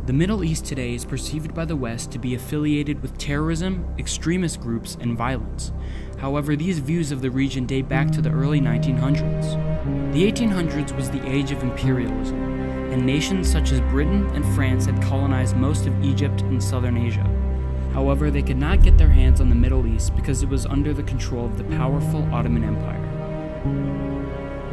The Middle East today is perceived by the West to be affiliated with terrorism, extremist groups, and violence. However, these views of the region date back to the early 1900s. The 1800s was the age of imperialism, and nations such as Britain and France had colonized most of Egypt and southern Asia. However, they could not get their hands on the Middle East because it was under the control of the powerful Ottoman Empire.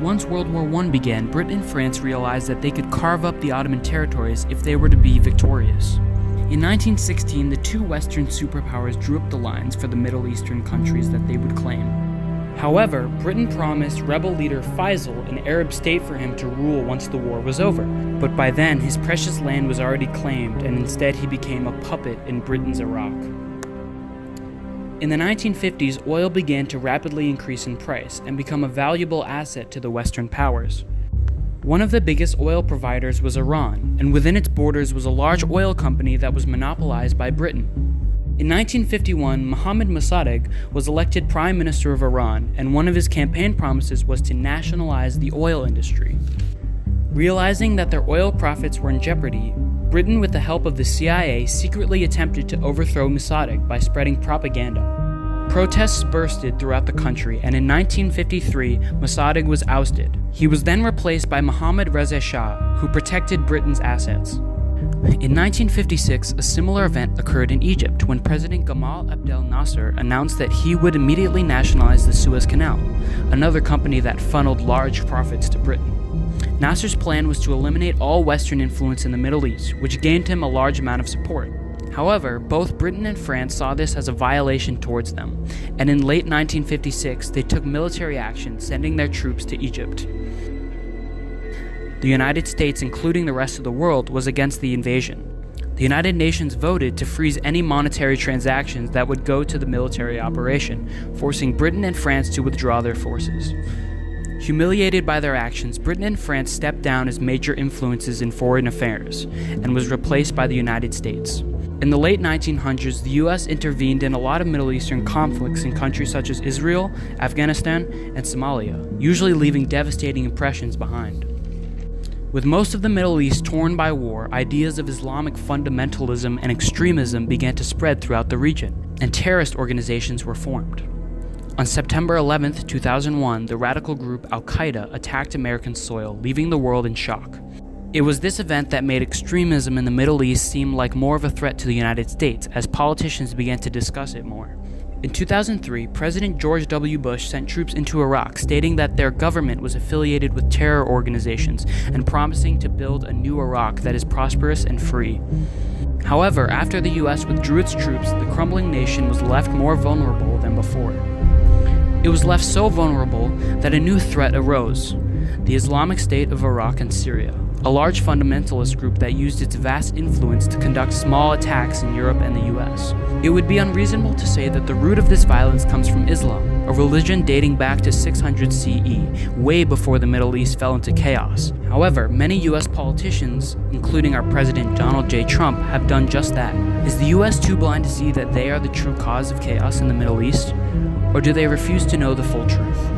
Once World War I began, Britain and France realized that they could carve up the Ottoman territories if they were to be victorious. In 1916, the two Western superpowers drew up the lines for the Middle Eastern countries that they would claim. However, Britain promised rebel leader Faisal an Arab state for him to rule once the war was over, but by then his precious land was already claimed, and instead he became a puppet in Britain's Iraq. In the 1950s, oil began to rapidly increase in price and become a valuable asset to the Western powers. One of the biggest oil providers was Iran, and within its borders was a large oil company that was monopolized by Britain. In 1951, Mohammad Mossadegh was elected Prime Minister of Iran, and one of his campaign promises was to nationalize the oil industry. Realizing that their oil profits were in jeopardy, Britain, with the help of the CIA, secretly attempted to overthrow Mossadegh by spreading propaganda. Protests bursted throughout the country, and in 1953, Mossadegh was ousted. He was then replaced by Mohammad Reza Shah, who protected Britain's assets. In 1956, a similar event occurred in Egypt when President Gamal Abdel Nasser announced that he would immediately nationalize the Suez Canal, another company that funneled large profits to Britain. Nasser's plan was to eliminate all Western influence in the Middle East, which gained him a large amount of support. However, both Britain and France saw this as a violation towards them, and in late 1956 they took military action, sending their troops to Egypt. The United States, including the rest of the world, was against the invasion. The United Nations voted to freeze any monetary transactions that would go to the military operation, forcing Britain and France to withdraw their forces. Humiliated by their actions, Britain and France stepped down as major influences in foreign affairs and was replaced by the United States. In the late 1900s, the US intervened in a lot of Middle Eastern conflicts in countries such as Israel, Afghanistan, and Somalia, usually leaving devastating impressions behind. With most of the Middle East torn by war, ideas of Islamic fundamentalism and extremism began to spread throughout the region, and terrorist organizations were formed. On September 11, 2001, the radical group Al-Qaeda attacked American soil, leaving the world in shock. It was this event that made extremism in the Middle East seem like more of a threat to the United States, as politicians began to discuss it more. In 2003, President George W. Bush sent troops into Iraq, stating that their government was affiliated with terror organizations and promising to build a new Iraq that is prosperous and free. However, after the US withdrew its troops, the crumbling nation was left more vulnerable than before. It was left so vulnerable that a new threat arose: the Islamic State of Iraq and Syria, a large fundamentalist group that used its vast influence to conduct small attacks in Europe and the US. It would be unreasonable to say that the root of this violence comes from Islam, a religion dating back to 600 CE, way before the Middle East fell into chaos. However, many US politicians, including our President Donald J. Trump, have done just that. Is the US too blind to see that they are the true cause of chaos in the Middle East? Or do they refuse to know the full truth?